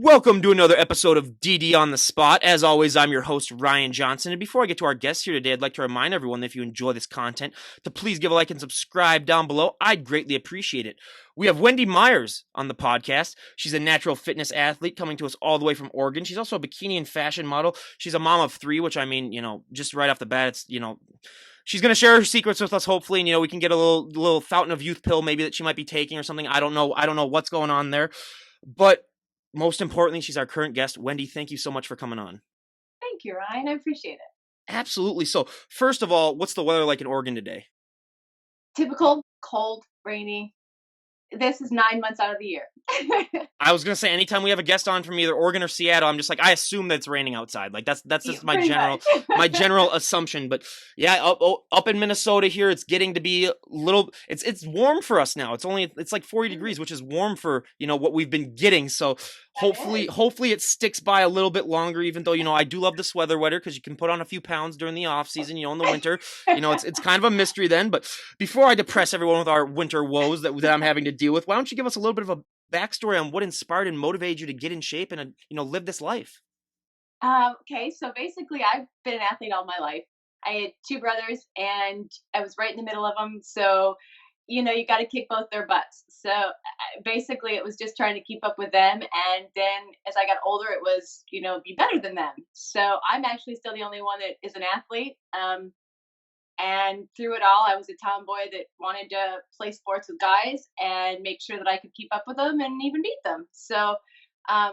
Welcome to another episode of DD on the Spot. As always, I'm your host, Ryan Johnson. And before I get to our guests here today, I'd like to remind everyone that if you enjoy this content, to please give a like and subscribe down below. I'd greatly appreciate it. We have Wendy Myers on the podcast. She's a natural fitness athlete coming to us all the way from Oregon. She's also a bikini and fashion model. She's a mom of three, which I mean, just right off the bat, it's, she's going to share her secrets with us, hopefully, and, we can get a little fountain of youth pill maybe that she might be taking or something. I don't know. I don't know what's going on there. But most importantly, she's our current guest. Wendy, thank you so much for coming on. Thank you, Ryan. I appreciate it. Absolutely. So, first of all, what's the weather like in Oregon today? Typical, cold, rainy. This is 9 months out of the year. I was going to say, anytime we have a guest on from either Oregon or Seattle, I'm just like, I assume that it's raining outside. Like that's just my general assumption. But yeah, up in Minnesota here, it's getting to be it's warm for us now. It's like 40 degrees, which is warm for, what we've been getting. So hopefully it sticks by a little bit longer, even though, I do love this weather because you can put on a few pounds during the off season, in the winter, it's kind of a mystery then. But before I depress everyone with our winter woes that I'm having to deal with, why don't you give us a little bit of a backstory on what inspired and motivated you to get in shape and live this life? Okay, so basically I've been an athlete all my life. I had two brothers and I was right in the middle of them. So, you got to kick both their butts. So basically it was just trying to keep up with them. And then as I got older, it was, be better than them. So I'm actually still the only one that is an athlete. And through it all, I was a tomboy that wanted to play sports with guys and make sure that I could keep up with them and even beat them. So, I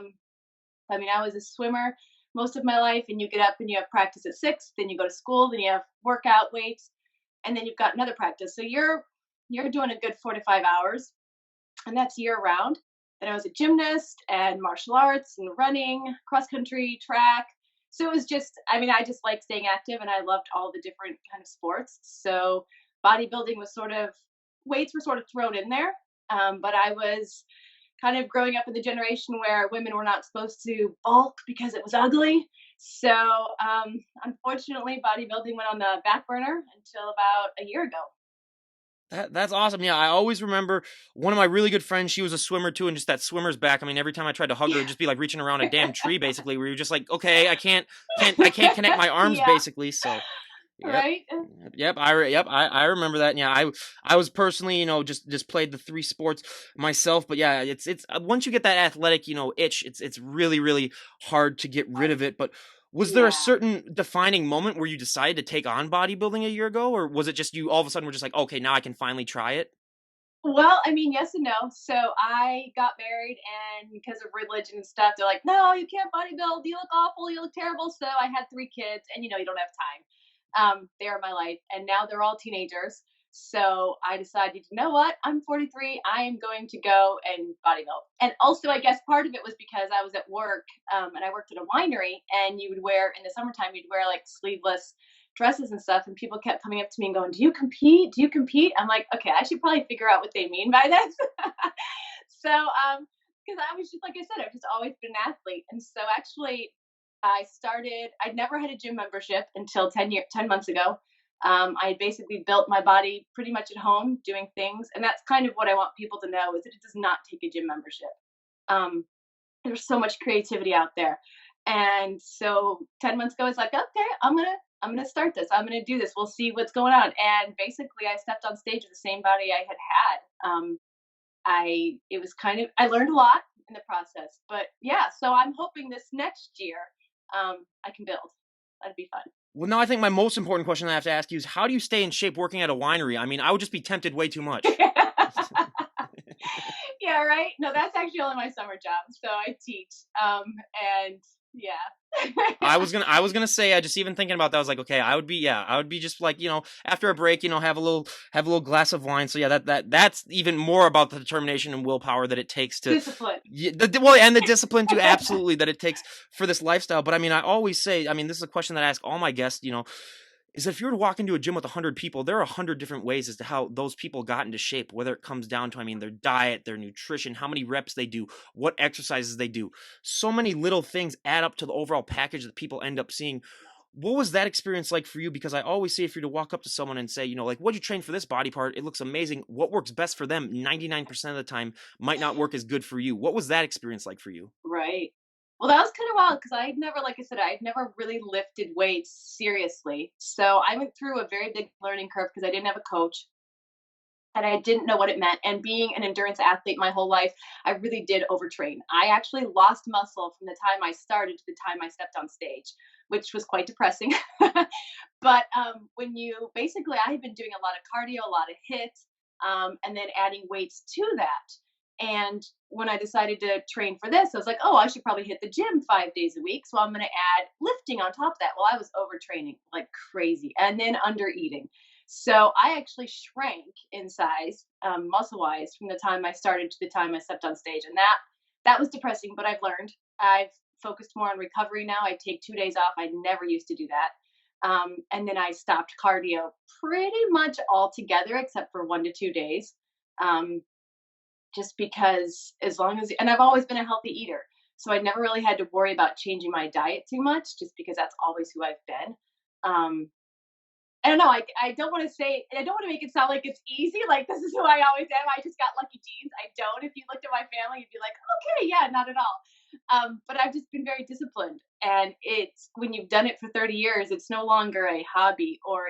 was a swimmer most of my life, and you get up and you have practice at 6, then you go to school, then you have workout weights, and then you've got another practice. So you're doing a good 4 to 5 hours, and that's year round. Then I was a gymnast and martial arts and running, cross country, track. So it was just, I just like staying active and I loved all the different kind of sports. So bodybuilding was weights were sort of thrown in there. But I was kind of growing up in the generation where women were not supposed to bulk because it was ugly. So unfortunately, bodybuilding went on the back burner until about a year ago. That's awesome. Yeah, I always remember one of my really good friends. She was a swimmer too, and just that swimmer's back. Every time I tried to hug her, it'd just be like reaching around a damn tree, basically. Where you're just like, okay, I can't connect my arms, basically. So, yep. Right. I remember that. And yeah, I was personally, just played the 3 sports myself. But yeah, it's once you get that athletic, itch, it's really, really hard to get rid of it. But was there a certain defining moment where you decided to take on bodybuilding a year ago, or was it just you all of a sudden were just like, okay, now I can finally try it? Well, yes and no. So I got married, and because of religion and stuff, they're like, no, you can't bodybuild. You look awful. You look terrible. So I had 3 kids, and you don't have time. They are my life, and now they're all teenagers. So I decided, you know what? I'm 43. I am going to go and bodybuild. And also, I guess part of it was because I was at work, and I worked at a winery, and you would wear in the summertime, you'd wear like sleeveless dresses and stuff, and people kept coming up to me and going, "Do you compete? Do you compete?" I'm like, okay, I should probably figure out what they mean by this. So, because I was just like I said, I've just always been an athlete, and so actually, I'd never had a gym membership until 10 months ago. I had basically built my body pretty much at home doing things. And that's kind of what I want people to know is that it does not take a gym membership. There's so much creativity out there. And so 10 months ago, I was like, okay, I'm going to start this. I'm going to do this. We'll see what's going on. And basically I stepped on stage with the same body I had. I learned a lot in the process, but yeah, so I'm hoping this next year, I can build. That'd be fun. Well, now I think my most important question I have to ask you is how do you stay in shape working at a winery? I would just be tempted way too much. Yeah, right. No, that's actually only my summer job. So I teach. And yeah. I was gonna say, I just even thinking about that, I was like, okay, I would be just like, after a break, have a little glass of wine. So yeah, that's even more about the determination and willpower that it takes to discipline. And the discipline too, absolutely, that it takes for this lifestyle. But I always say, this is a question that I ask all my guests, is that if you were to walk into a gym with 100 people, there are 100 different ways as to how those people got into shape, whether it comes down to, their diet, their nutrition, how many reps they do, what exercises they do. So many little things add up to the overall package that people end up seeing. What was that experience like for you? Because I always say if you're to walk up to someone and say, like, what'd you train for this body part? It looks amazing. What works best for them 99% of the time might not work as good for you. What was that experience like for you? Right. Well, that was kind of wild because I'd never, like I said, I'd never really lifted weights seriously. So I went through a very big learning curve because I didn't have a coach and I didn't know what it meant. And being an endurance athlete my whole life, I really did overtrain. I actually lost muscle from the time I started to the time I stepped on stage, which was quite depressing. But when you basically, I had been doing a lot of cardio, a lot of hits, and then adding weights to that. And when I decided to train for this, I was like, oh, I should probably hit the gym 5 days a week. So I'm going to add lifting on top of that. Well, I was overtraining like crazy and then under eating. So I actually shrank in size, muscle wise, from the time I started to the time I stepped on stage. And that was depressing, but I've learned. I've focused more on recovery now. I take 2 days off. I never used to do that. And then I stopped cardio pretty much altogether, except for 1 to 2 days. Um, just because as long as, and I've always been a healthy eater. So I never really had to worry about changing my diet too much, just because that's always who I've been. Um, I don't know. I don't want to say, I don't want to make it sound like it's easy. Like this is who I always am. I just got lucky genes. I don't. If you looked at my family, you'd be like, okay, yeah, not at all. But I've just been very disciplined. And it's when you've done it for 30 years, it's no longer a hobby or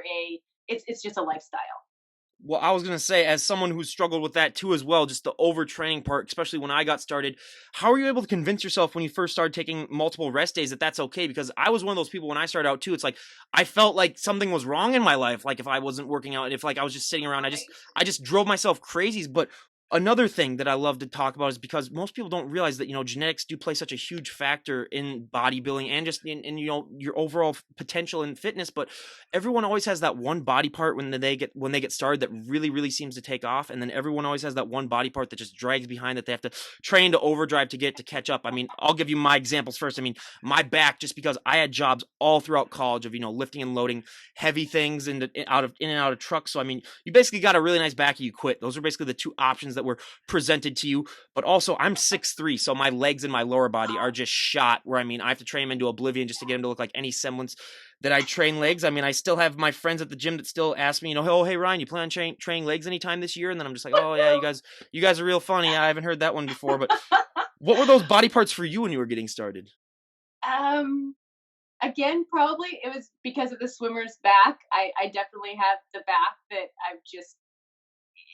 it's just a lifestyle. Well, I was gonna say, as someone who's struggled with that too as well, just the overtraining part, especially when I got started, how were you able to convince yourself when you first started taking multiple rest days that that's okay? Because I was one of those people when I started out too. It's like I felt like something was wrong in my life, like if I wasn't working out, if like I was just sitting around, I just Right. I just drove myself crazy. But another thing that I love to talk about is because most people don't realize that genetics do play such a huge factor in bodybuilding and just in your overall potential and fitness. But everyone always has that one body part when they get started that really really seems to take off, and then everyone always has that one body part that just drags behind, that they have to train to overdrive to get to catch up. I mean, I'll give you my examples first. I mean, my back, just because I had jobs all throughout college of lifting and loading heavy things in and out of trucks. So I mean, you basically got a really nice back, or you quit. Those are basically the two options that were presented to you. But also, I'm 6'3", so my legs and my lower body are just shot, where I mean, I have to train them into oblivion just to get them to look like any semblance that I train legs. I mean, I still have my friends at the gym that still ask me, oh, hey Ryan, you plan on training legs anytime this year? And then I'm just like, oh yeah, you guys are real funny. I haven't heard that one before. But what were those body parts for you when you were getting started? Um, Again, probably it was because of the swimmer's back. I definitely have the back that I've just,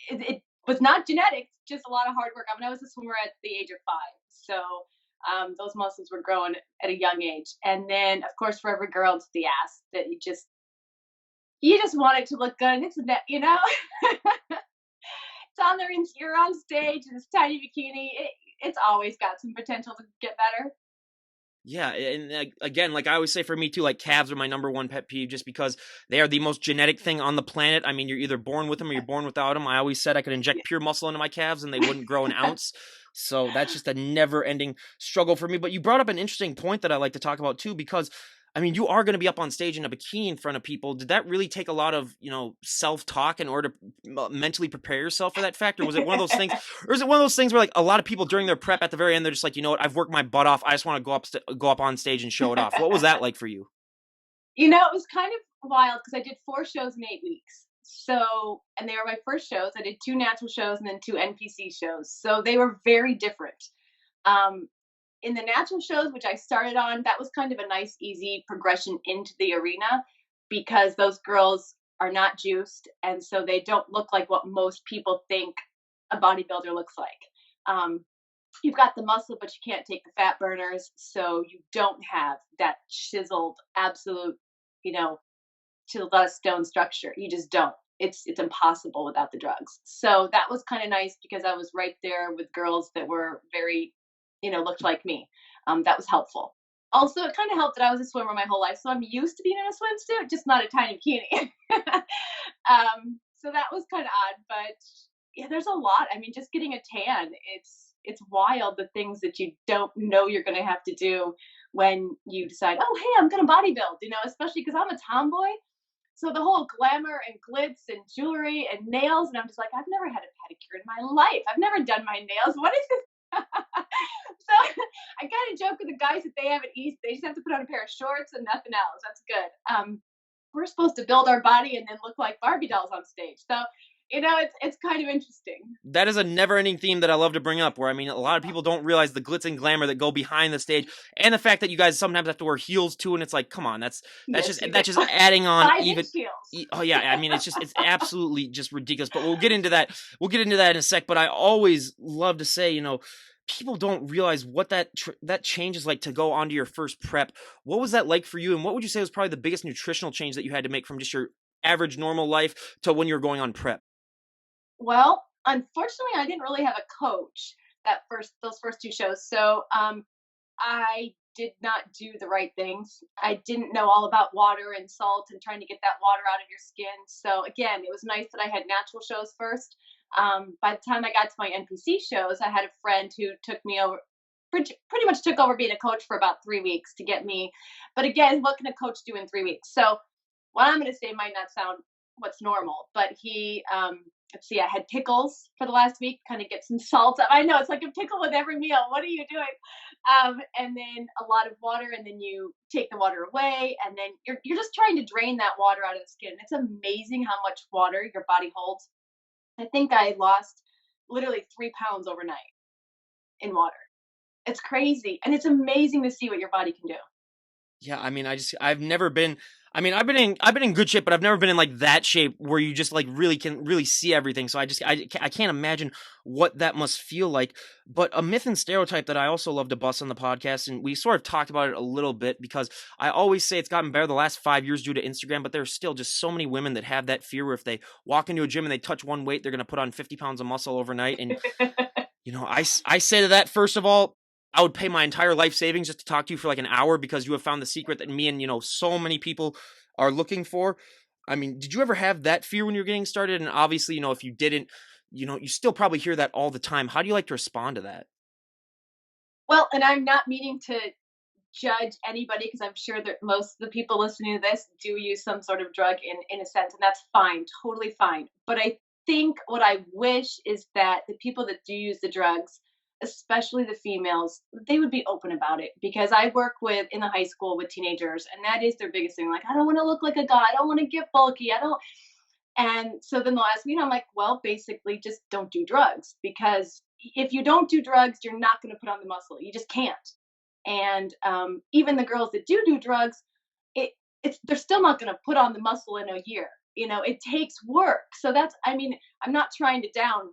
it was not genetics, just a lot of hard work. I mean, I was a swimmer at the age of 5. So those muscles were growing at a young age. And then, of course, for every girl, it's the ass that you just want it to look good. And it's it's on there, and you're on stage in this tiny bikini. It's always got some potential to get better. Yeah, and again, like I always say, for me too, like calves are my number one pet peeve, just because they are the most genetic thing on the planet. I mean, you're either born with them or you're born without them. I always said I could inject pure muscle into my calves and they wouldn't grow an ounce. So that's just a never-ending struggle for me. But you brought up an interesting point that I like to talk about too, because I mean, you are going to be up on stage in a bikini in front of people. Did that really take a lot of, self-talk in order to mentally prepare yourself for that fact? Or was it one of those things, or is it one of those things where like a lot of people during their prep at the very end, they're just like, you know what, I've worked my butt off. I just want to go up on stage and show it off. What was that like for you? It was kind of wild because I did 4 shows in 8 weeks. So, and they were my first shows. I did 2 natural shows and then 2 NPC shows. So they were very different. Um, in the natural shows, which I started on, that was kind of a nice, easy progression into the arena because those girls are not juiced. And so they don't look like what most people think a bodybuilder looks like. Um, you've got the muscle, but you can't take the fat burners. So you don't have that chiseled, absolute, you know, chiseled out of stone structure. You just don't. It's impossible without the drugs. So that was kind of nice because I was right there with girls that were very, looked like me. That was helpful. Also, it kind of helped that I was a swimmer my whole life, so I'm used to being in a swimsuit, just not a tiny bikini. So that was kind of odd, but yeah, there's a lot. I mean, just getting a tan, it's wild the things that you don't know you're going to have to do when you decide, oh, hey, I'm going to bodybuild. Especially because I'm a tomboy. So the whole glamour and glitz and jewelry and nails, and I'm just like, I've never had a pedicure in my life. I've never done my nails. What is this? So I kind of joke with the guys that they haven't eaten. They just have to put on a pair of shorts and nothing else. That's good. We're supposed to build our body and then look like Barbie dolls on stage. So, it's kind of interesting. That is a never-ending theme that I love to bring up, where I mean, a lot of people don't realize the glitz and glamour that go behind the stage, and the fact that you guys sometimes have to wear heels too, and it's like, come on, that's Yes, just you that's did. just adding on 5 inch heels. Oh yeah, I mean, it's absolutely just ridiculous. But we'll get into that. We'll get into that in a sec. But I always love to say, people don't realize what that change is like to go onto your first prep. What was that like for you, and what would you say was probably the biggest nutritional change that you had to make from just your average normal life to when you were going on prep? Well, unfortunately, I didn't really have a coach those first 2 shows. So, I did not do the right things. I didn't know all about water and salt and trying to get that water out of your skin. So again, it was nice that I had natural shows first. By the time I got to my NPC shows, I had a friend who took me over, pretty much took over being a coach for about 3 weeks to get me. But again, what can a coach do in 3 weeks? So what I'm going to say might not sound what's normal, but let's see, I had pickles for the last week, kind of get some salt up. I know it's like a pickle with every meal. What are you doing? And then a lot of water, and then you take the water away, and then you're just trying to drain that water out of the skin. It's amazing how much water your body holds. I think I lost literally 3 pounds overnight in water. It's crazy, and it's amazing to see what your body can do. Yeah, I mean, I've never been. I mean, I've been in good shape, but I've never been in like that shape where you just like really can really see everything. So I can't imagine what that must feel like. But a myth and stereotype that I also love to bust on the podcast, and we sort of talked about it a little bit because I always say it's gotten better the last 5 years due to Instagram, but there's still just so many women that have that fear where if they walk into a gym and they touch one weight, they're gonna put on 50 pounds of muscle overnight. And I say to that, first of all, I would pay my entire life savings just to talk to you for like an hour because you have found the secret that me and, so many people are looking for. I mean, did you ever have that fear when you're getting started? And obviously, if you didn't, you still probably hear that all the time. How do you like to respond to that? Well, and I'm not meaning to judge anybody because I'm sure that most of the people listening to this do use some sort of drug in a sense, and that's fine, totally fine. But I think what I wish is that the people that do use the drugs, especially the females, they would be open about it because I work with in the high school with teenagers, and that is their biggest thing. Like, I don't want to look like a guy, I don't want to get bulky, I don't. And so then they'll ask me, and I'm like, well, basically, just don't do drugs because if you don't do drugs, you're not going to put on the muscle. You just can't. And even the girls that do drugs, they're still not going to put on the muscle in a year. It takes work. So I mean, I'm not trying to down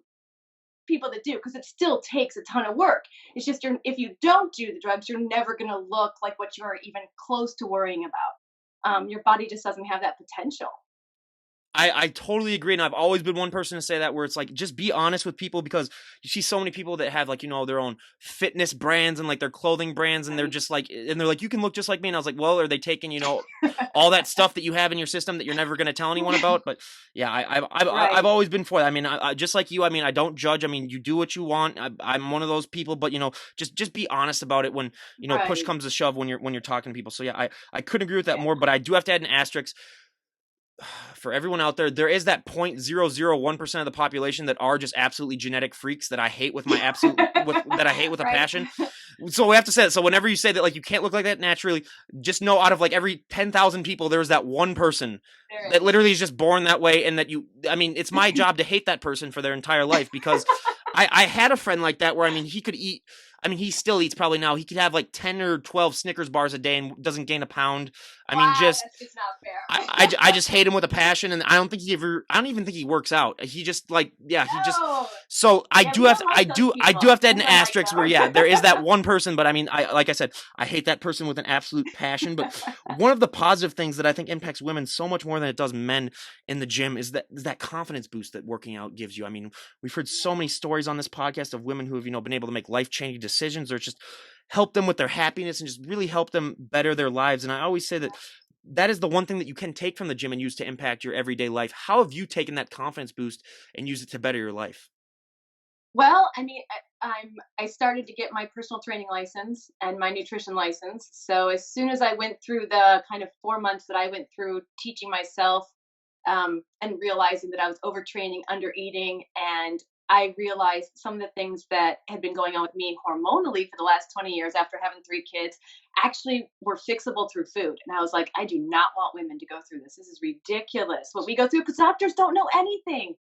people that do because it still takes a ton of work. It's just if you don't do the drugs, you're never going to look like what you're even close to worrying about. Your body just doesn't have that potential. I totally agree, and I've always been one person to say that where it's like just be honest with people because you see so many people that have like their own fitness brands and like their clothing brands and they're just like and they're like you can look just like me and I was like well are they taking all that stuff that you have in your system that you're never going to tell anyone about. But yeah, I've Right. always been for that. I mean I just like you, I mean I don't judge. I mean you do what you want. I'm one of those people, but just be honest about it when push Right. comes to shove when you're talking to people. So yeah, I couldn't agree with that Yeah. more, but I do have to add an asterisk for everyone out there. There is that 0.001% of the population that are just absolutely genetic freaks that I hate with my absolute that I hate with a Right. passion. So we have to say that. So whenever you say that like you can't look like that naturally, just know out of like every 10,000 people there's that one person There that is. literally is just born that way, and that I mean it's my job to hate that person for their entire life because I had a friend like that where I mean he could eat. I mean, he still eats probably now. He could have like 10 or 12 Snickers bars a day and doesn't gain a pound. I mean, Wow, just that's just not I fair. just hate him with a passion, and I don't even think he works out. He just like, yeah, he just, No. so Yeah, we don't like those I people. do have to add We an don't like asterisk where, yeah, there is that them. one person, but I mean, like I said, I hate that person with an absolute passion. But one of the positive things that I think impacts women so much more than it does men in the gym is that confidence boost that working out gives you. I mean, we've heard so many stories on this podcast of women who have, been able to make life-changing decisions or just help them with their happiness and just really help them better their lives. And I always say that is the one thing that you can take from the gym and use to impact your everyday life. How have you taken that confidence boost and used it to better your life? Well, I mean, I started to get my personal training license and my nutrition license. So as soon as I went through the kind of 4 months that I went through teaching myself and realizing that I was overtraining, under eating, and I realized some of the things that had been going on with me hormonally for the last 20 years after having 3 kids actually were fixable through food. And I was like, I do not want women to go through this. This is ridiculous what we go through because doctors don't know anything.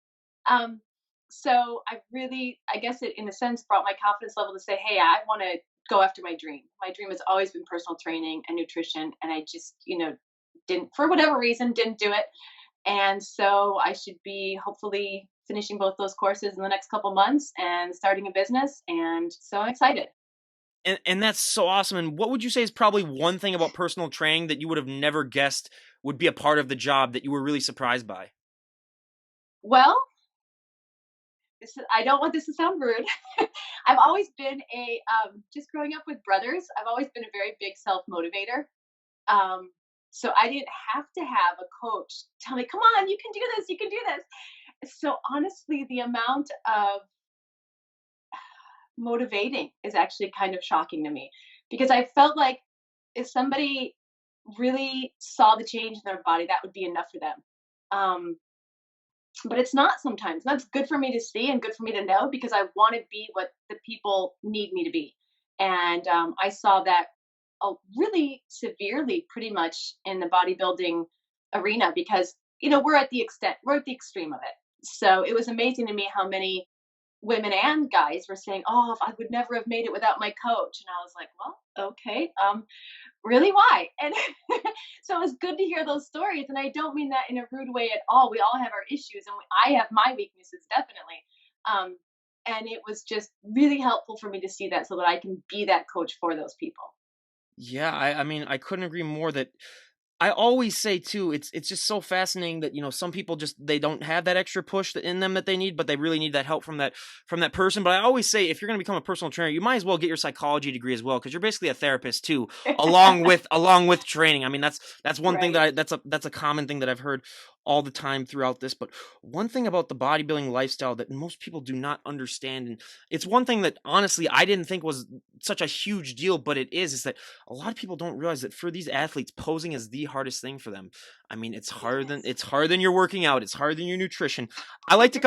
Um, so I really, I guess it in a sense brought my confidence level to say, hey, I want to go after my dream. My dream has always been personal training and nutrition. And I just, didn't, for whatever reason, didn't do it. And so I should be hopefully finishing both those courses in the next couple months and starting a business. And so I'm excited. And that's so awesome. And what would you say is probably one thing about personal training that you would have never guessed would be a part of the job that you were really surprised by? Well, I don't want this to sound rude. I've always been just growing up with brothers, I've always been a very big self motivator. Um, so I didn't have to have a coach tell me, come on, you can do this, you can do this. So honestly, the amount of motivating is actually kind of shocking to me because I felt like if somebody really saw the change in their body, that would be enough for them. Um, but it's not sometimes. That's good for me to see and good for me to know because I want to be what the people need me to be. And I saw that really severely, pretty much in the bodybuilding arena because we're at the extreme of it. So it was amazing to me how many women and guys were saying, "Oh, if I would never have made it without my coach," and I was like, "Well, okay, really, why?" And so it was good to hear those stories, and I don't mean that in a rude way at all. We all have our issues, and I have my weaknesses definitely. Um, and it was just really helpful for me to see that, so that I can be that coach for those people. Yeah, I mean, I couldn't agree more that I always say too, it's just so fascinating that some people just they don't have that extra push in them that they need, but they really need that help from that person. But I always say if you're going to become a personal trainer, you might as well get your psychology degree as well because you're basically a therapist too, along with training. I mean that's one thing that Right. that's a common thing that I've heard all the time throughout this. But one thing about the bodybuilding lifestyle that most people do not understand, and it's one thing that honestly I didn't think was such a huge deal, but it is that a lot of people don't realize that for these athletes, posing is the hardest thing for them. I mean, Yes. it's harder than your working out. It's harder than your nutrition. I like to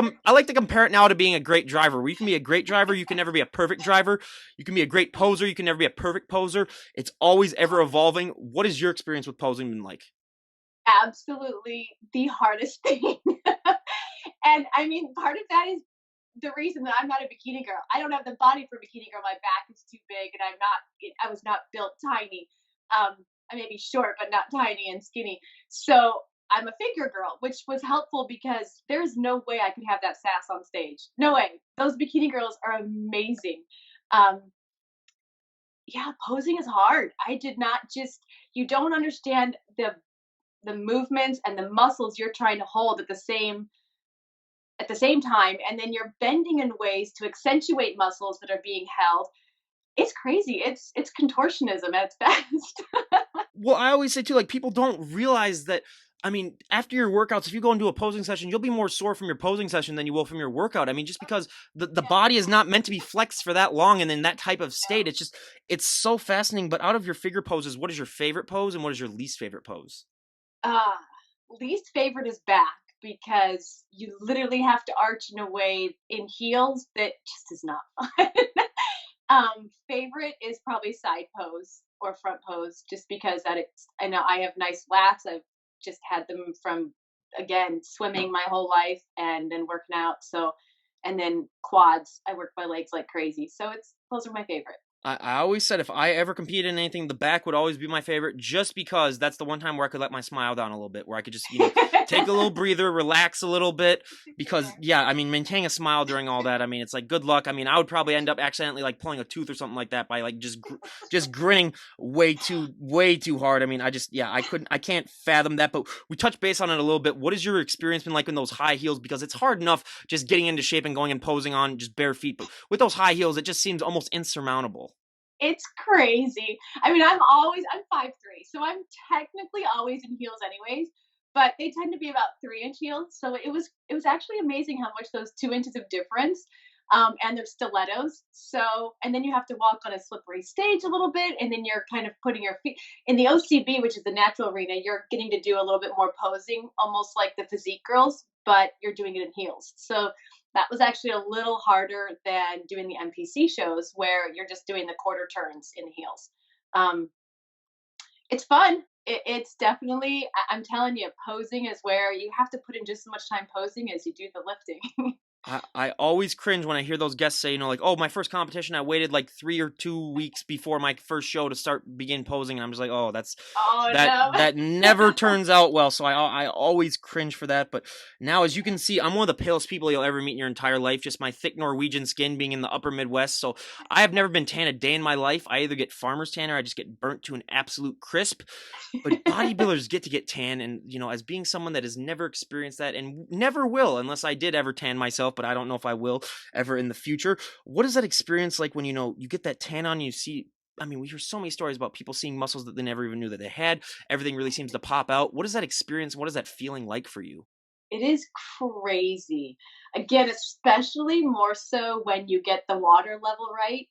compare it now to being a great driver. Where you can be a great driver, you can never be a perfect driver. You can be a great poser, you can never be a perfect poser. It's always ever evolving. What is your experience with posing been like? Absolutely the hardest thing. And I mean, part of that is the reason that I'm not a bikini girl. I don't have the body for a bikini girl. My back is too big, and I was not built tiny. I may be short, but not tiny and skinny. So I'm a figure girl, which was helpful because there's no way I could have that sass on stage. No way. Those bikini girls are amazing. Um, yeah, posing is hard. I did not just, you don't understand the movements and the muscles you're trying to hold at the same time, and then you're bending in ways to accentuate muscles that are being held. It's crazy. It's contortionism at its best. Well, I always say too, like people don't realize that. I mean, after your workouts, if you go into a posing session, you'll be more sore from your posing session than you will from your workout. I mean, just because the Yeah, body is not meant to be flexed for that long and in that type of state. no. It's so fascinating. But out of your figure poses, what is your favorite pose and what is your least favorite pose? Uh, Least favorite is back because you literally have to arch in a way in heels that just is not fun. Favorite is probably side pose or front pose, just because I know I have nice lats. I've just had them from again swimming my whole life and then working out. So, and then quads. I work my legs like crazy. So it's those are my favorite. I always said if I ever competed in anything, the back would always be my favorite, just because that's the one time where I could let my smile down a little bit, where I could just, take a little breather, relax a little bit. Because, Fair. yeah, I mean, maintaining a smile during all that, I mean, it's like good luck. I mean, I would probably end up accidentally like pulling a tooth or something like that by like just grinning way too hard. I mean, yeah, I can't fathom that. But we touched base on it a little bit. What has your experience been like in those high heels? Because it's hard enough just getting into shape and going and posing on just bare feet, but with those high heels, it just seems almost insurmountable. It's crazy. I mean, I'm 5'3", so I'm technically always in heels anyways, but they tend to be about 3-inch heels. So it was actually amazing how much those 2 inches of difference. And they're stilettos. So and then you have to walk on a slippery stage a little bit, and then you're kind of putting your feet in the OCB, which is the natural arena. You're getting to do a little bit more posing, almost like the physique girls, but you're doing it in heels. So That was actually a little harder than doing the NPC shows where you're just doing the quarter turns in the heels. Um, it's fun. It's definitely, I'm telling you, posing is where you have to put in just as much time posing as you do the lifting. I always cringe when I hear those guests say, like, oh, my first competition, I waited like 3 or 2 weeks before my first show to begin posing, and I'm just like, oh, Oh that no. that never turns out well. So I always cringe for that. But now, as you can see, I'm one of the palest people you'll ever meet in your entire life. Just my thick Norwegian skin being in the upper Midwest, so I have never been tan a day in my life. I either get farmer's tan or I just get burnt to an absolute crisp. But bodybuilders get to get tan, and as being someone that has never experienced that and never will, unless I did ever tan myself, but I don't know if I will ever in the future. What is that experience like when you get that tan on, you see, I mean, we hear so many stories about people seeing muscles that they never even knew that they had. Everything really seems to pop out. What is that experience? What is that feeling like for you? It is crazy. Again, especially more so when you get the water level right.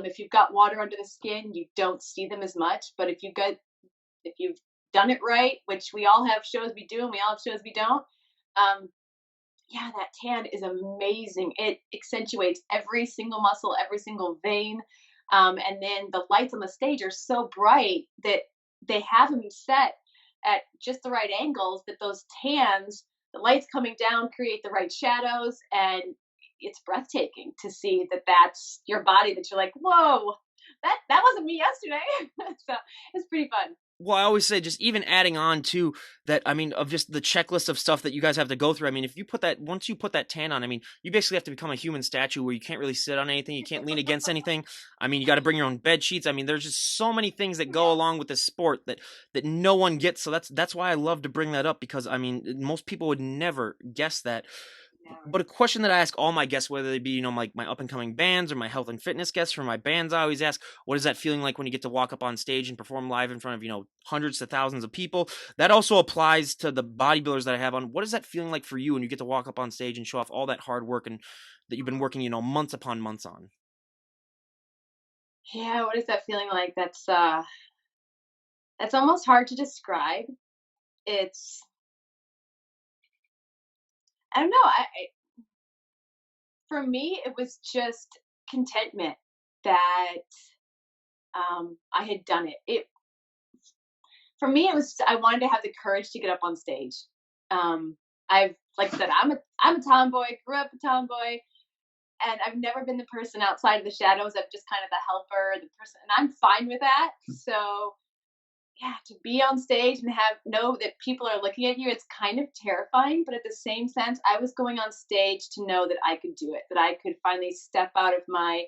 If you've got water under the skin, you don't see them as much. But if you've done it right, which we all have shows we do and we all have shows we don't, um, yeah, that tan is amazing. It accentuates every single muscle, every single vein. And then the lights on the stage are so bright that they have them set at just the right angles that those tans, the lights coming down create the right shadows. And it's breathtaking to see that that's your body, that you're like, whoa, that wasn't me yesterday. So it's pretty fun. Well, I always say, just even adding on to that, I mean, of just the checklist of stuff that you guys have to go through. I mean, once you put that tan on, I mean, you basically have to become a human statue where you can't really sit on anything, you can't lean against anything. I mean, you got to bring your own bed sheets. I mean, there's just so many things that go along with this sport that no one gets. So that's why I love to bring that up, because I mean, most people would never guess that. But a question that I ask all my guests, whether they be, like my up and coming bands or my health and fitness guests for my bands, I always ask, what is that feeling like when you get to walk up on stage and perform live in front of, hundreds to thousands of people? That also applies to the bodybuilders that I have on. What is that feeling like for you when you get to walk up on stage and show off all that hard work and that you've been working, months upon months on? Yeah, what is that feeling like? That's almost hard to describe. It's I don't know. For me, it was just contentment that I had done it. It for me, it was I wanted to have the courage to get up on stage. I've like I said, I'm a tomboy, grew up a tomboy, and I've never been the person outside of the shadows. I'm just kind of the helper, the person, and I'm fine with that. So yeah, to be on stage and have know that people are looking at you, it's kind of terrifying, but at the same sense, I was going on stage to know that I could do it, that I could finally step out of my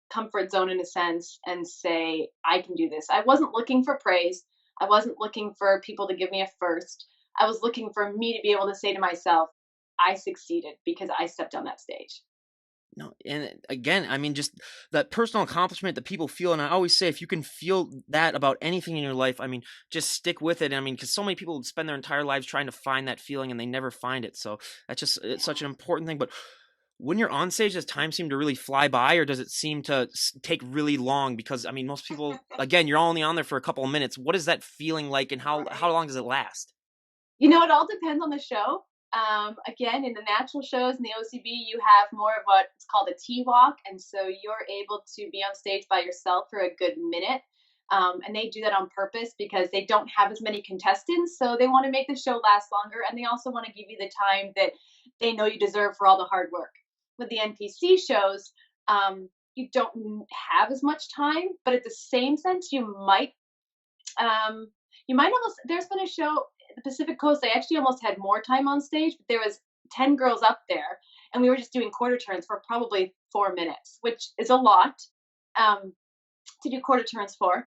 comfort zone in a sense and say, I can do this. I wasn't looking for praise. I wasn't looking for people to give me a first. I was looking for me to be able to say to myself, I succeeded because I stepped on that stage. No, and again, I mean, just that personal accomplishment that people feel, and I always say, if you can feel that about anything in your life, I mean, just stick with it. I mean, because so many people spend their entire lives trying to find that feeling and they never find it. So it's such an important thing. But when you're on stage, does time seem to really fly by, or does it seem to take really long? Because I mean, most people, again, you're only on there for a couple of minutes. What is that feeling like, and how Right. long does it last? It all depends on the show. Again, in the natural shows in the OCB, you have more of what's called a T walk, and so you're able to be on stage by yourself for a good minute. And they do that on purpose because they don't have as many contestants, so they want to make the show last longer, and they also want to give you the time that they know you deserve for all the hard work. With the NPC shows, you don't have as much time, but at the same sense, you might almost. There's been a show the Pacific Coast. They actually almost had more time on stage, but there was 10 girls up there, and we were just doing quarter turns for probably 4 minutes, which is a lot to do quarter turns for.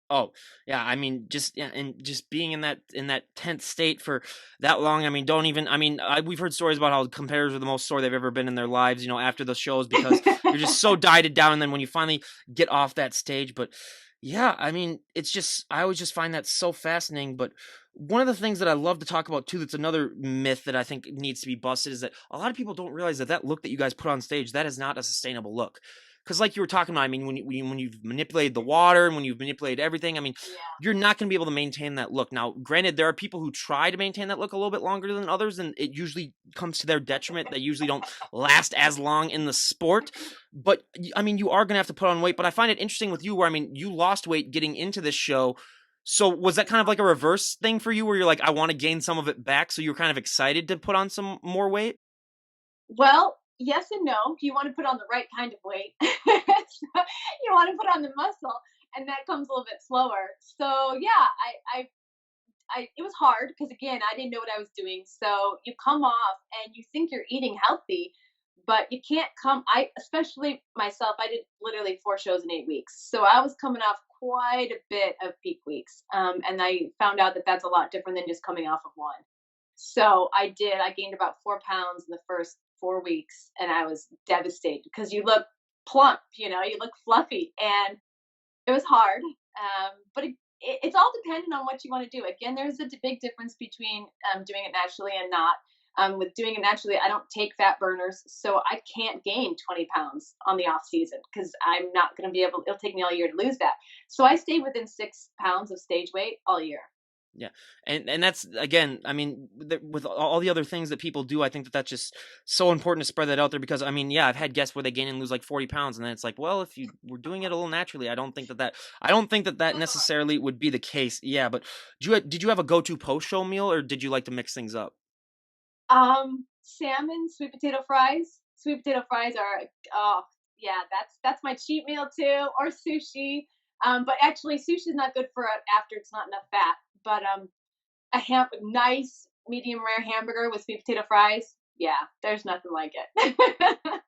Oh, yeah, I mean, just yeah, and just being in that tense state for that long. I mean, don't even. I mean, we've heard stories about how competitors are the most sore they've ever been in their lives. After the shows, because you're just so dieted down, and then when you finally get off that stage. But yeah, I mean, it's just I always just find that so fascinating. But one of the things that I love to talk about too, that's another myth that I think needs to be busted, is that a lot of people don't realize that look that you guys put on stage, that is not a sustainable look. because like you were talking about, I mean, when you've manipulated the water and when you've manipulated everything, I mean, Yeah. you're not going to be able to maintain that look. Now, granted, there are people who try to maintain that look a little bit longer than others, and it usually comes to their detriment. They usually don't last as long in the sport. But I mean, you are going to have to put on weight. But I find it interesting with you, where I mean, you lost weight getting into this show. So was that kind of like a reverse thing for you, where you're like, I want to gain some of it back, so you're kind of excited to put on some more weight? Well, yes and no. You want to put on the right kind of weight. So you want to put on the muscle, and that comes a little bit slower. So yeah, it was hard because again, I didn't know what I was doing. So you come off and you think you're eating healthy, but you can't come. Especially myself, I did literally 4 shows in 8 weeks, so I was coming off quite a bit of peak weeks, and I found out that that's a lot different than just coming off of one. So I did. I gained about 4 pounds in the first 4 weeks, and I was devastated because you look plump, you look fluffy, and it was hard. But it's all dependent on what you want to do. Again, there's a big difference between doing it naturally and not. With doing it naturally, I don't take fat burners, so I can't gain 20 pounds on the off season because I'm not going to be able. It'll take me all year to lose that. So I stay within 6 pounds of stage weight all year. Yeah, and that's again, I mean, with all the other things that people do, I think that that's just so important to spread that out there because I mean, yeah, I've had guests where they gain and lose like 40 pounds, and then it's like, well, if you were doing it a little naturally, I don't think that necessarily would be the case. Yeah, but did you have a go-to post-show meal, or did you like to mix things up? Salmon, sweet potato fries. Sweet potato fries are, oh yeah, that's my cheat meal too, or sushi. But actually, sushi is not good for after it's not enough fat. But nice medium rare hamburger with sweet potato fries. Yeah, there's nothing like it.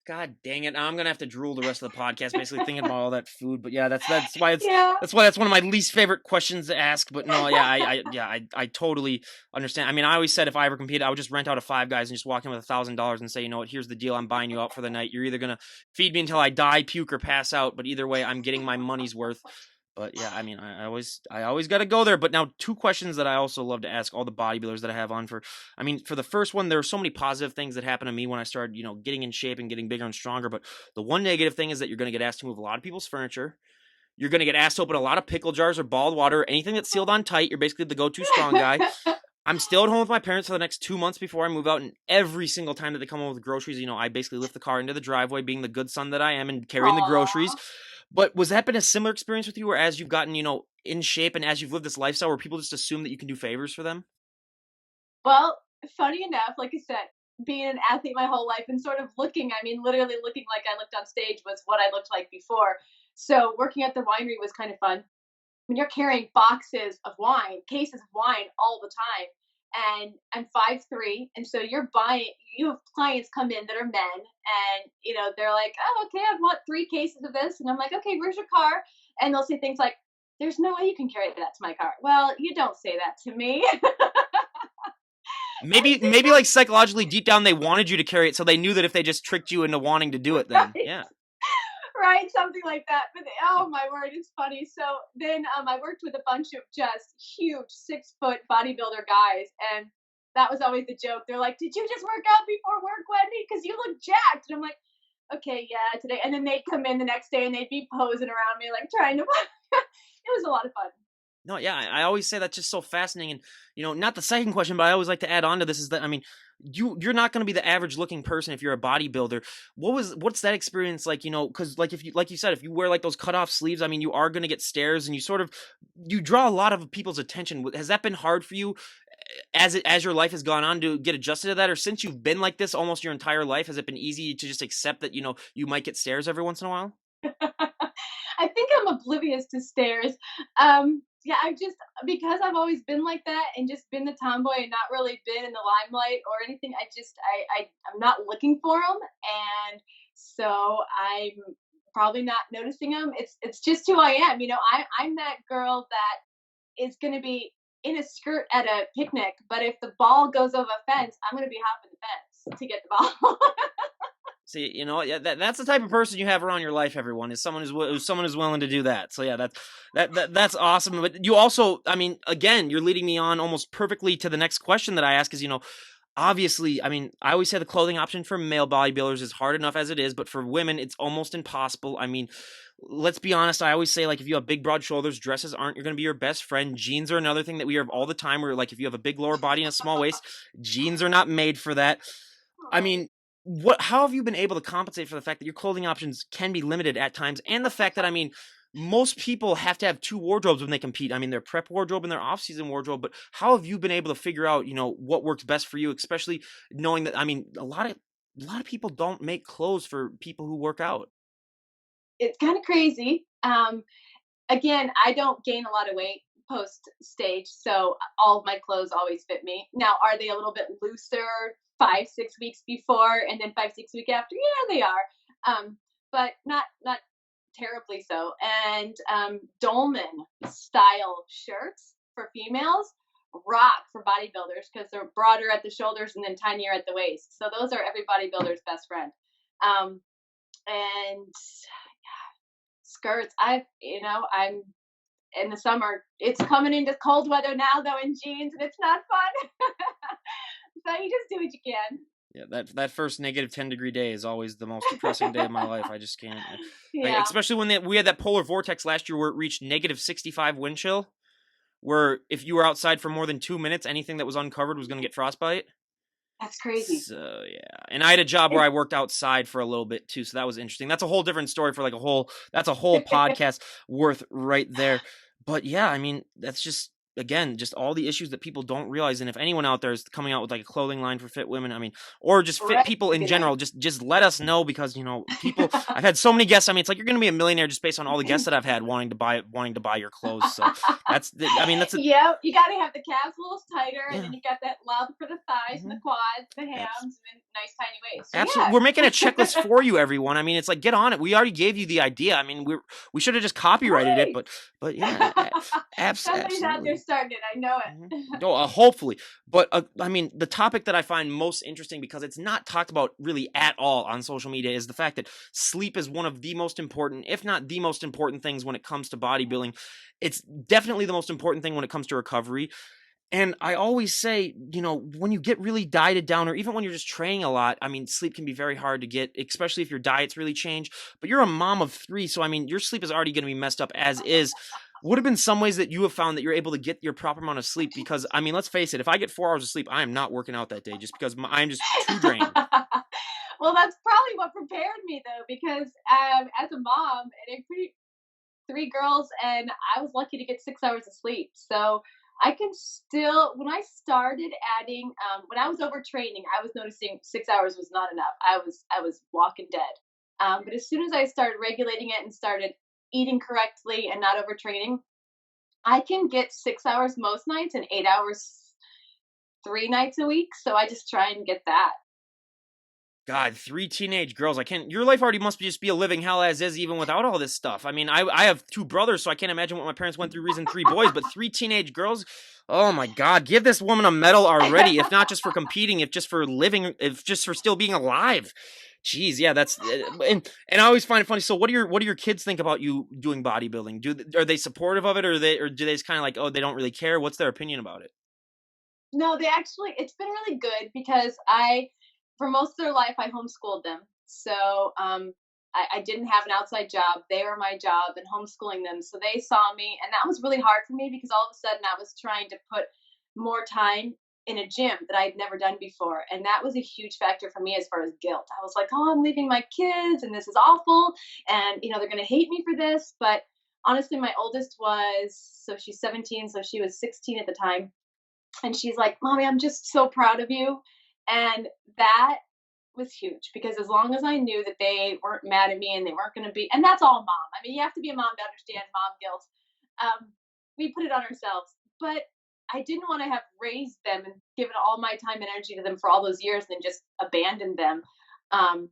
God dang it! Now I'm gonna have to drool the rest of the podcast, basically thinking about all that food. But yeah, that's why Yeah. that's one of my least favorite questions to ask. But no, yeah, I totally understand. I mean, I always said if I ever competed, I would just rent out a Five Guys and just walk in with $1,000 and say, you know what, here's the deal. I'm buying you out for the night. You're either gonna feed me until I die, puke, or pass out. But either way, I'm getting my money's worth. But yeah, I mean, I always got to go there. But now, two questions that I also love to ask all the bodybuilders that I have on for. I mean, for the first one, there are so many positive things that happened to me when I started, getting in shape and getting bigger and stronger. But the one negative thing is that you're going to get asked to move a lot of people's furniture. You're going to get asked to open a lot of pickle jars or bottled water, anything that's sealed on tight. You're basically the go-to strong guy. I'm still at home with my parents for the next 2 months before I move out, and every single time that they come home with groceries, I basically lift the car into the driveway, being the good son that I am, and carrying the groceries. But was that been a similar experience with you, where as you've gotten, in shape and as you've lived this lifestyle, where people just assume that you can do favors for them? Well, funny enough, like I said, being an athlete my whole life and sort of literally looking like I looked on stage was what I looked like before. So working at the winery was kind of fun. When you're carrying boxes of wine, cases of wine all the time, and I'm 5'3", and so you have clients come in that are men, and they're like, oh, okay, I want 3 cases of this, and I'm like, okay, where's your car? And they'll say things like, there's no way you can carry that to my car. Well, you don't say that to me. Maybe like psychologically deep down they wanted you to carry it, so they knew that if they just tricked you into wanting to do it, then Right. yeah. Right, something like that. But oh my word, it's funny. So then I worked with a bunch of just huge 6-foot bodybuilder guys, and that was always the joke. They're like, "Did you just work out before work, Wendy? Because you look jacked." And I'm like, "Okay, yeah, today." And then they'd come in the next day and they'd be posing around me, like trying to. It was a lot of fun. No, yeah, I always say that's just so fascinating, and not the second question, but I always like to add on to this is that I mean, you're not going to be the average looking person if you're a bodybuilder. What's that experience like? Because like if you like you said, if you wear like those cut off sleeves, I mean, you are going to get stares, and you draw a lot of people's attention. Has that been hard for you as your life has gone on to get adjusted to that, or since you've been like this almost your entire life, has it been easy to just accept that you might get stares every once in a while? I think I'm oblivious to stares. Yeah, because I've always been like that and just been the tomboy and not really been in the limelight or anything. I'm not looking for them, and so I'm probably not noticing them. It's just who I am. I'm that girl that is going to be in a skirt at a picnic, but if the ball goes over a fence, I'm going to be hopping the fence to get the ball. See, yeah, that's the type of person you have around your life. Everyone is someone who's willing to do that. So yeah, that's awesome. But you also, I mean, again, you're leading me on almost perfectly to the next question that I ask is, obviously, I mean, I always say the clothing option for male bodybuilders is hard enough as it is, but for women, it's almost impossible. I mean, let's be honest. I always say, like, if you have big, broad shoulders, dresses aren't you're going to be your best friend. Jeans are another thing that we hear all the time. Where, like, if you have a big lower body and a small waist, jeans are not made for that. I Right. mean, how have you been able to compensate for the fact that your clothing options can be limited at times, and the fact that, I mean, most people have to have two wardrobes when they compete. I mean, their prep wardrobe and their off-season wardrobe. But how have you been able to figure out, what works best for you, especially knowing that, I mean, a lot of people don't make clothes for people who work out. It's kind of crazy. Again, I don't gain a lot of weight post stage, so all of my clothes always fit me. Now, are they a little bit looser 5, 6 weeks before, and then 5, 6 weeks after? Yeah, they are, but not terribly so. And dolman style shirts for females rock for bodybuilders because they're broader at the shoulders and then tinier at the waist. So those are every bodybuilder's best friend. Um, and skirts, I'm in the summer. It's coming into cold weather now, though, in jeans, and it's not fun. So you just do what you can. Yeah, that first -10-degree day is always the most depressing day of my life. I just can't. Like, Yeah, especially when we had that polar vortex last year where it reached -65 wind chill, where if you were outside for more than 2 minutes, anything that was uncovered was going to get frostbite. that's crazy. So yeah, and I had a job where It, I worked outside for a little bit too, so that was interesting. That's a whole different story for like a whole. That's a whole podcast worth right there. But yeah, I mean, that's just again just all the issues that people don't realize. And if anyone out there is coming out with like a clothing line for fit women, I mean, or just fit right, people would in be nice. general, just let us know because people. I've had so many guests. I mean, it's like you're gonna be a millionaire just based on all the guests that I've had wanting to buy your clothes. So I mean, that's a Yep, you got to have the calves a little tighter, and yeah. then you got that love for the thighs and the Mhm. quads, the hams, and then nice tiny waist. So Absolutely. We're making a checklist yeah, for you, everyone. I mean, it's like get on it. We already gave you the idea. I mean, we should have just copyrighted it, right. but yeah, Somebody's out there absolutely. starting it. I know Mhm. it. Oh, hopefully. But I mean, the topic that I find most interesting because it's not talked about really at all on social media is the fact that sleep is one of the most important, if not the most important things when it comes to bodybuilding. It's definitely the most important thing when it comes to recovery. And I always say, when you get really dieted down, or even when you're just training a lot, I mean, sleep can be very hard to get, especially if your diet's really changed. But you're a mom of three, so I mean, your sleep is already going to be messed up as is. What have been some ways that you have found that you're able to get your proper amount of sleep? Because I mean, let's face it, if I get 4 hours of sleep, I am not working out that day just because I'm just too drained. Well, that's probably what prepared me though, because as a mom and a three girls, and I was lucky to get 6 hours of sleep. So I can still, when I started adding, when I was overtraining, I was noticing 6 hours was not enough. I was walking dead. But as soon as I started regulating it and started eating correctly and not overtraining, I can get 6 hours most nights and 8 hours 3 nights a week. So I just try and get that. God, three teenage girls. I can't. Your life already must just be a living hell as is, even without all this stuff. I mean, I have two brothers, so I can't imagine what my parents went through raising three boys. But three teenage girls. Oh my God, give this woman a medal already. If not just for competing, if just for living, if just for still being alive. Jeez, yeah, that's and I always find it funny. So, what do your kids think about you doing bodybuilding? Are they supportive of it, or do they just kind of like, oh, they don't really care? What's their opinion about it? No, they actually, it's been really good because for most of their life, I homeschooled them. So I didn't have an outside job. They were my job and homeschooling them. So they saw me. And that was really hard for me because all of a sudden I was trying to put more time in a gym that I'd never done before. And that was a huge factor for me as far as guilt. I was like, oh, I'm leaving my kids and this is awful. And, they're going to hate me for this. But honestly, my oldest so she's 17. So she was 16 at the time, and she's like, Mommy, I'm just so proud of you. And that was huge because as long as I knew that they weren't mad at me and they weren't going to be, and that's all mom. I mean, you have to be a mom to understand mom guilt. We put it on ourselves. But I didn't want to have raised them and given all my time and energy to them for all those years and then just abandoned them. Um,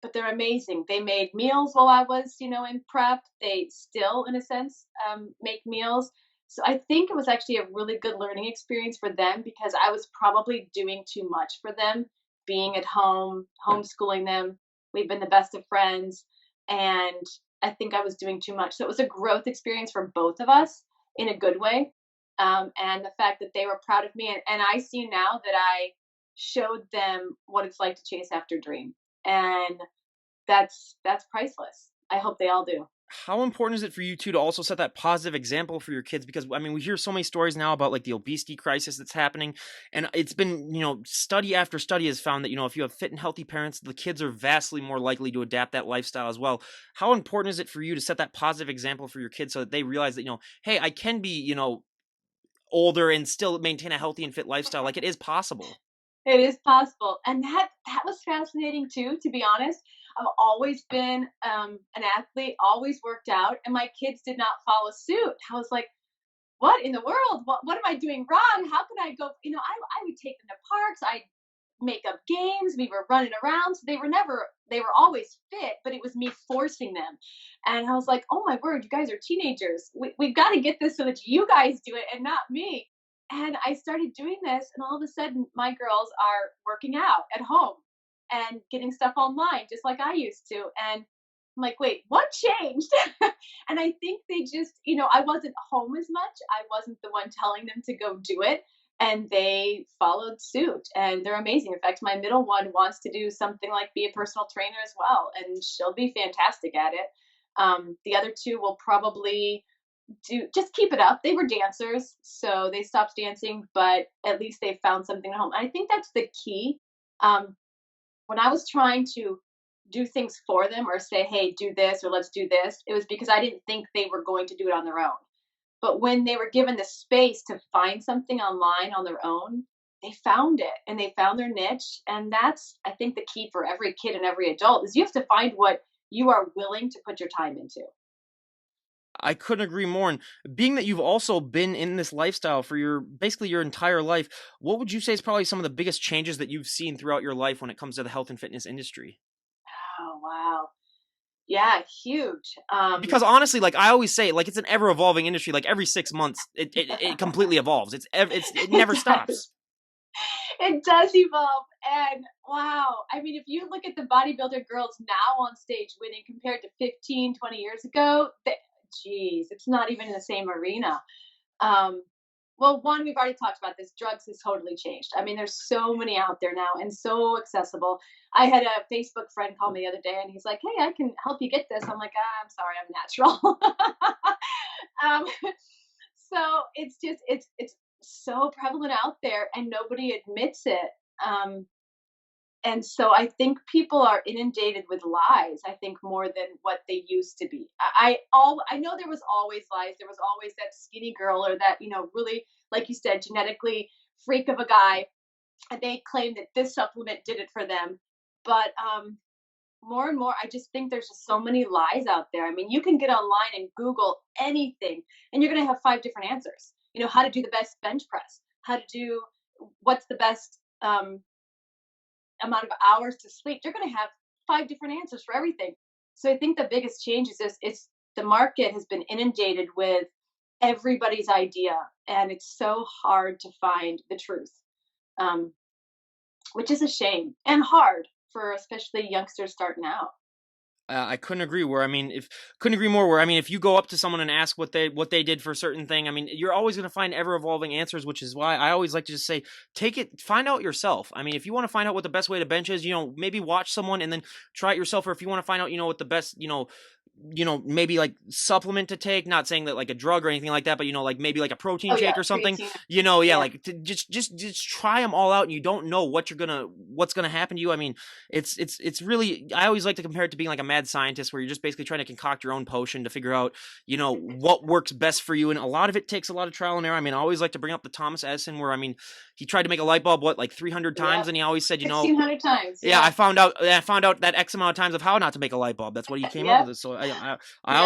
but they're amazing. They made meals while I was, in prep. They still, in a sense, make meals. So I think it was actually a really good learning experience for them because I was probably doing too much for them, being at home, homeschooling them. We've been the best of friends. And I think I was doing too much. So it was a growth experience for both of us in a good way. And the fact that they were proud of me. And I see now that showed them what it's like to chase after a dream. And that's priceless. I hope they all do. How important is it for you two to also set that positive example for your kids? Because I mean, we hear so many stories now about like the obesity crisis that's happening, and it's been, study after study has found that, if you have fit and healthy parents, the kids are vastly more likely to adapt that lifestyle as well. How important is it for you to set that positive example for your kids so that they realize that, hey, I can be, older and still maintain a healthy and fit lifestyle? Like, it is possible. It is possible, and that was fascinating too, to be honest. I've always been, an athlete, always worked out, and my kids did not follow suit. I was like, "What in the world? What am I doing wrong? How can I go?" I would take them to parks, I'd make up games, we were running around, so they were always fit, but it was me forcing them, and I was like, "Oh my word, you guys are teenagers. We've gotta get this so that you guys do it and not me." And I started doing this, and all of a sudden, my girls are working out at home and getting stuff online just like I used to. And I'm like, wait, what changed? And I think they just, I wasn't home as much. I wasn't the one telling them to go do it. And they followed suit, and they're amazing. In fact, my middle one wants to do something like be a personal trainer as well, and she'll be fantastic at it. The other two will probably just keep it up. They were dancers, so they stopped dancing, but at least they found something at home. And I think that's the key. Um, when I was trying to do things for them or say, hey, do this or let's do this, it was because I didn't think they were going to do it on their own. But when they were given the space to find something online on their own, they found it and they found their niche. And that's, I think, the key for every kid and every adult is you have to find what you are willing to put your time into. I couldn't agree more. And being that you've also been in this lifestyle for basically your entire life, what would you say is probably some of the biggest changes that you've seen throughout your life when it comes to the health and fitness industry? Oh, wow. Yeah, huge. Because honestly, like I always say, like it's an ever evolving industry. Like every 6 months, it completely evolves. It It never does. stops. It does evolve. And wow, I mean, if you look at the bodybuilder girls now on stage winning compared to 15, 20 years ago, geez, it's not even in the same arena. Um, well, one, we've already talked about this. Drugs has totally changed. I mean, there's so many out there now and so accessible. I had a Facebook friend call me the other day and he's like, hey, I can help you get this. I'm like, I'm sorry, I'm natural. um, so it's so prevalent out there and nobody admits it. Um, and so I think people are inundated with lies, I think more than what they used to be. I know there was always lies. There was always that skinny girl or that, really, like you said, genetically freak of a guy, and they claim that this supplement did it for them. But more and more, I just think there's just so many lies out there. I mean, you can get online and Google anything, and you're going to have five different answers. How to do the best bench press, how to do what's the best amount of hours to sleep. You're going to have five different answers for everything. So I think the biggest change is this: it's the market has been inundated with everybody's idea, and it's so hard to find the truth, um, which is a shame and hard for especially youngsters starting out. I couldn't agree. Couldn't agree more. Where I mean, if you go up to someone and ask what they did for a certain thing, I mean, you're always going to find ever evolving answers. Which is why I always like to just say, find out yourself. I mean, if you want to find out what the best way to bench is, maybe watch someone and then try it yourself. Or if you want to find out, what the best, maybe like supplement to take. Not saying that like a drug or anything like that, but like maybe like a protein Oh yeah, shake or something. creatine. Yeah, Yeah, like just try them all out, and you don't know what's gonna happen to you. I mean, it's really, I always like to compare it to being like a mad scientist where you're just basically trying to concoct your own potion to figure out, what works best for you. And a lot of it takes a lot of trial and error. I mean, I always like to bring up the Thomas Edison where, I mean, he tried to make a light bulb, like 300 times. yep. And he always said, 1,600 times. yeah, Yeah, I found out that X amount of times of how not to make a light bulb. That's what he came up yep, with. So yep. I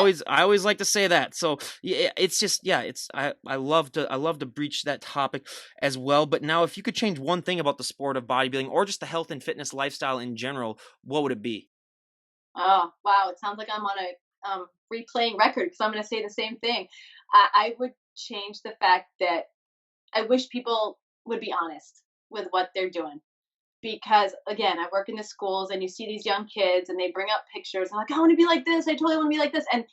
always like to say that. So yeah, it's just, yeah, I love to breach that topic as well. But now, if you could change one thing about the sport of bodybuilding or just the health and fitness lifestyle in general, what would it be? Oh wow, it sounds like I'm on a replaying record because I'm going to say the same thing. I would change the fact that I wish people would be honest with what they're doing. Because again, I work in the schools and you see these young kids and they bring up pictures and like, I want to be like this. I totally want to be like this. And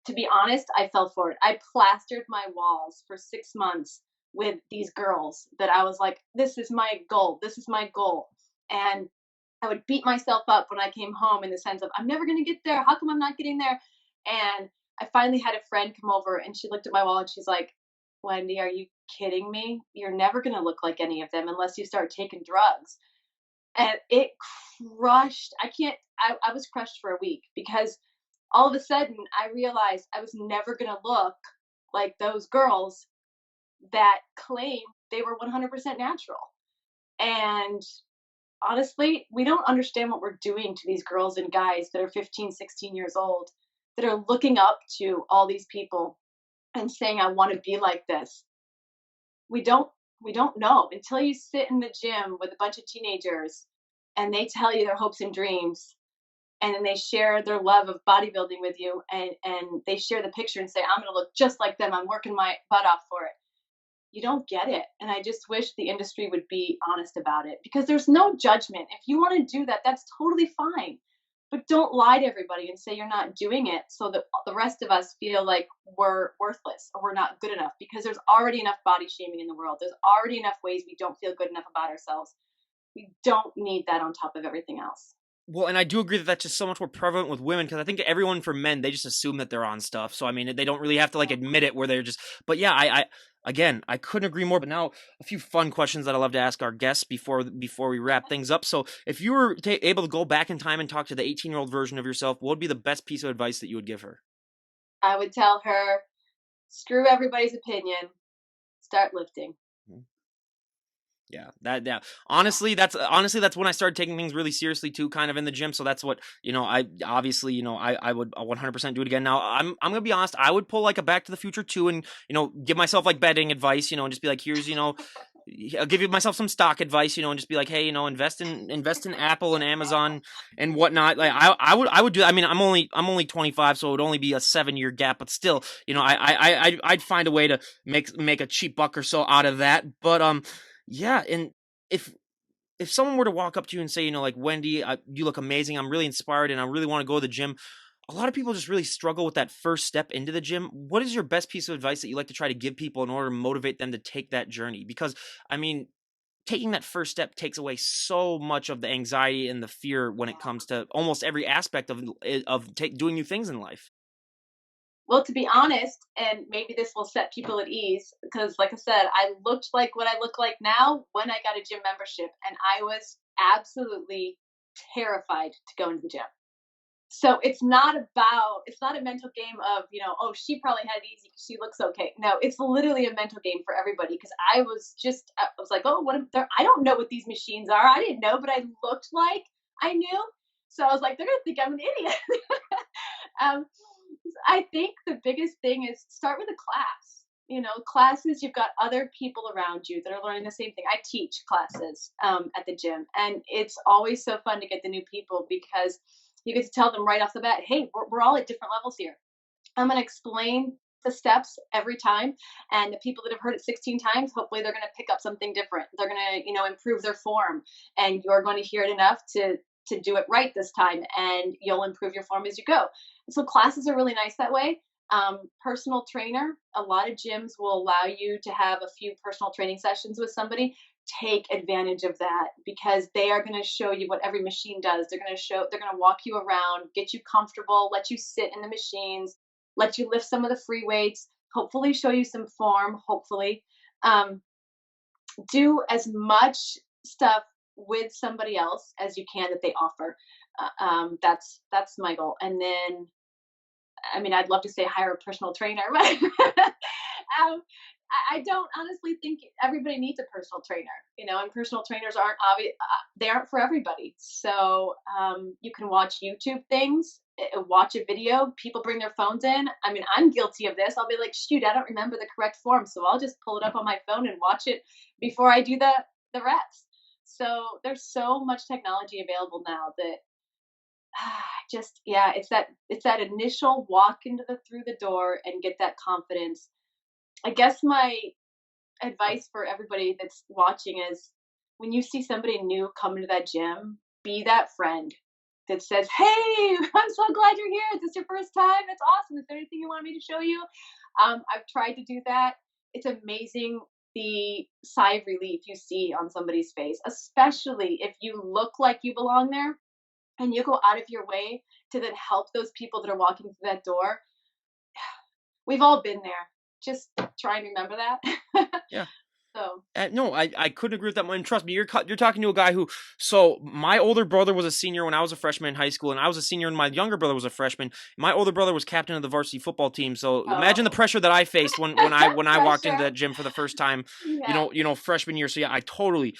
to be honest, I fell for it. I plastered my walls for 6 months with these girls that I was like, this is my goal. This is my goal. And I would beat myself up when I came home in the sense of, I'm never going to get there. How come I'm not getting there? And I finally had a friend come over and she looked at my wall and she's like, Wendy, are you kidding me? You're never going to look like any of them unless you start taking drugs. And it crushed. I was crushed for a week because all of a sudden I realized I was never going to look like those girls that claim they were 100% natural. And honestly, we don't understand what we're doing to these girls and guys that are 15, 16 years old, that are looking up to all these people and saying, I want to be like this. We don't know until you sit in the gym with a bunch of teenagers and they tell you their hopes and dreams, and then they share their love of bodybuilding with you, and they share the picture and say, I'm going to look just like them. I'm working my butt off for it. You don't get it. And I just wish the industry would be honest about it, because there's no judgment. If you want to do that, that's totally fine. But don't lie to everybody and say you're not doing it so that the rest of us feel like we're worthless or we're not good enough, because there's already enough body shaming in the world. There's already enough ways we don't feel good enough about ourselves. We don't need that on top of everything else. Well, and I do agree that that's just so much more prevalent with women, because I think everyone, for men, they just assume that they're on stuff. So I mean, they don't really have to like admit it, where they're just. But yeah, I again, I couldn't agree more. But now a few fun questions that I love to ask our guests before we wrap things up. So if you were able to go back in time and talk to the 18-year-old version of yourself, what would be the best piece of advice that you would give her? I would tell her, screw everybody's opinion, start lifting. Yeah, that honestly, that's when I started taking things really seriously too, kind of in the gym. So that's what, I obviously, I would 100% do it again. Now I'm gonna be honest, I would pull like a Back to the Future 2 and give myself like betting advice, and just be like, here's I'll give myself some stock advice, and just be like, hey, invest in Apple and Amazon and whatnot. Like I would do. I mean, I'm only 25, so it would only be a 7-year gap, but still, I'd find a way to make a cheap buck or so out of that. But yeah, and if someone were to walk up to you and say, like, Wendy, you look amazing, I'm really inspired, and I really want to go to the gym. A lot of people just really struggle with that first step into the gym. What is your best piece of advice that you like to try to give people in order to motivate them to take that journey? Because, I mean, taking that first step takes away so much of the anxiety and the fear when it comes to almost every aspect of doing new things in life. Well, to be honest, and maybe this will set people at ease, because like I said, I looked like what I look like now when I got a gym membership, and I was absolutely terrified to go into the gym. So it's not a mental game of, oh, she probably had it easy because she looks okay. No, it's literally a mental game for everybody, because I was like, oh, I don't know what these machines are. I didn't know, but I looked like I knew. So I was like, they're going to think I'm an idiot. um, I think the biggest thing is start with a class. Classes, you've got other people around you that are learning the same thing. I teach classes at the gym, and it's always so fun to get the new people, because you get to tell them right off the bat, hey, we're all at different levels here. I'm going to explain the steps every time. And the people that have heard it 16 times, hopefully they're going to pick up something different. They're going to, improve their form, and you're going to hear it enough to do it right this time, and you'll improve your form as you go. So classes are really nice that way. Personal trainer, a lot of gyms will allow you to have a few personal training sessions with somebody. Take advantage of that, because they are going to show you what every machine does. They're going to walk you around, get you comfortable, let you sit in the machines, let you lift some of the free weights, hopefully show you some form, hopefully. Do as much stuff with somebody else as you can that they offer. That's my goal. And then, I mean, I'd love to say hire a personal trainer, but I don't honestly think everybody needs a personal trainer, and personal trainers aren't obvious. They aren't for everybody. So you can watch YouTube things, watch a video. People bring their phones in. I mean, I'm guilty of this. I'll be like, shoot, I don't remember the correct form, so I'll just pull it up on my phone and watch it before I do the reps. So there's so much technology available now that it's that initial walk through the door and get that confidence. I guess my advice for everybody that's watching is, when you see somebody new come into that gym, be that friend that says, hey, I'm so glad you're here. Is this your first time? That's awesome. Is there anything you want me to show you? I've tried to do that. It's amazing the sigh of relief you see on somebody's face, especially if you look like you belong there and you go out of your way to then help those people that are walking through that door. We've all been there. Just try and remember that. Yeah. So, No, I couldn't agree with that more. And trust me, you're talking to a guy who. So my older brother was a senior when I was a freshman in high school, and I was a senior, and my younger brother was a freshman. My older brother was captain of the varsity football team. So imagine the oh, pressure that I faced when I walked into pressure. that gym for the first time, Yeah. freshman year. So yeah, I totally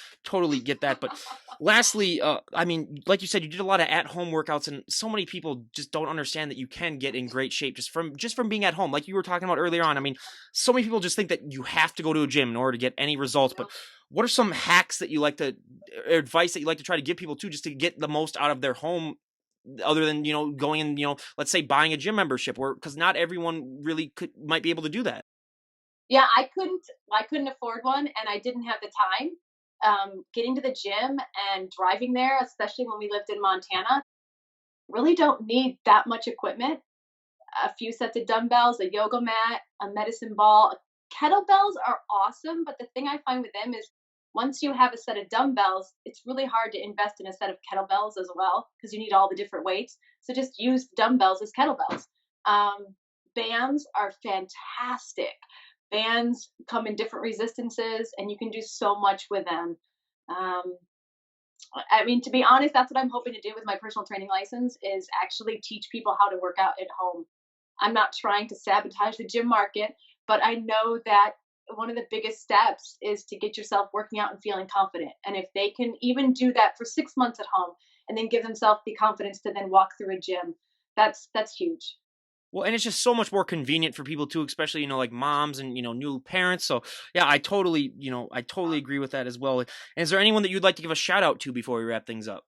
get that. But lastly, I mean, like you said, you did a lot of at home workouts, and so many people just don't understand that you can get in great shape just from being at home, like you were talking about earlier on. I mean, so many people just think that you have to go to a gym in order to get any results. But No. what are some hacks that you like to, or advice that you like to try to give people to just to get the most out of their home, other than going and let's say buying a gym membership, or because not everyone really might be able to do that. Yeah, I couldn't afford one, and I didn't have the time. Getting to the gym and driving there, especially when we lived in Montana, really don't need that much equipment. A few sets of dumbbells, a yoga mat, a medicine ball. Kettlebells are awesome, but the thing I find with them is once you have a set of dumbbells, it's really hard to invest in a set of kettlebells as well because you need all the different weights. So just use dumbbells as kettlebells. Um, Bands are fantastic. Bands come in different resistances, and you can do so much with them. Um, I mean, to be honest, that's what I'm hoping to do with my personal training license is actually teach people how to work out at home. I'm not trying to sabotage the gym market, but I know that one of the biggest steps is to get yourself working out and feeling confident. And if they can even do that for 6 months at home and then give themselves the confidence to then walk through a gym, that's huge. Well, and it's just so much more convenient for people too, especially like moms and new parents. So yeah, I totally agree with that as well. And is there anyone that you'd like to give a shout out to before we wrap things up?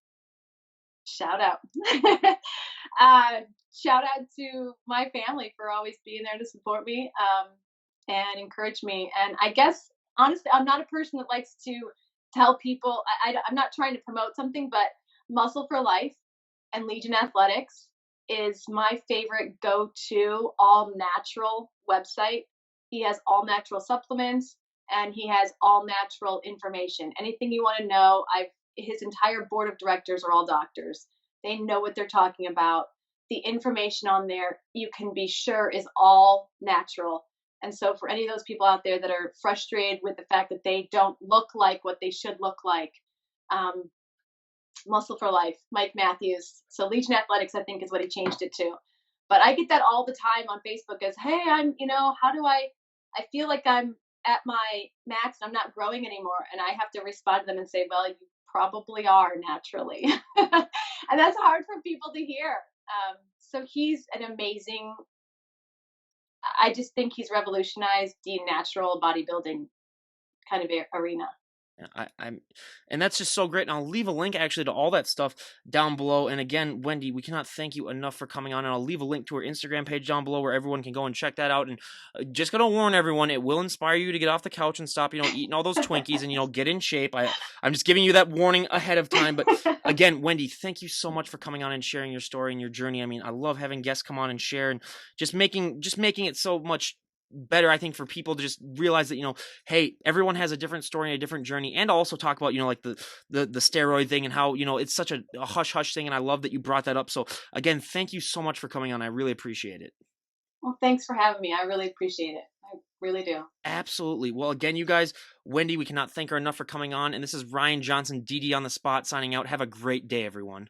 Shout out. uh, Shout out to my family for always being there to support me and encourage me. And I guess, honestly, I'm not a person that likes to tell people, I'm not trying to promote something, but Muscle for Life and Legion Athletics is my favorite go to all natural website. He has all natural supplements and he has all natural information. Anything you want to know, his entire board of directors are all doctors. They know what they're talking about. The information on there, you can be sure, is all natural. And so, for any of those people out there that are frustrated with the fact that they don't look like what they should look like, um, Muscle for Life, Mike Matthews. So, Legion Athletics, I think, is what he changed it to. But I get that all the time on Facebook as, hey, how do I feel like I'm at my max and I'm not growing anymore. And I have to respond to them and say, well, you probably are naturally. And that's hard for people to hear. So he's an amazing, I just think he's revolutionized the natural bodybuilding kind of arena. Yeah, and that's just so great. And I'll leave a link actually to all that stuff down below. And again, Wendy, we cannot thank you enough for coming on. And I'll leave a link to her Instagram page down below where everyone can go and check that out. And just gonna warn everyone, it will inspire you to get off the couch and stop, eating all those Twinkies and get in shape. I'm just giving you that warning ahead of time. But again, Wendy, thank you so much for coming on and sharing your story and your journey. I mean, I love having guests come on and share and just making it so much better, I think, for people to just realize that hey, everyone has a different story and a different journey, and also talk about like the steroid thing and how it's such a hush hush thing. And I love that you brought that up. So again, thank you so much for coming on. I really appreciate it. Well, thanks for having me. I really appreciate it. I really do. Absolutely. Well, again, you guys, Wendy, we cannot thank her enough for coming on. And this is Ryan Johnson, DD on the spot, signing out. Have a great day, everyone.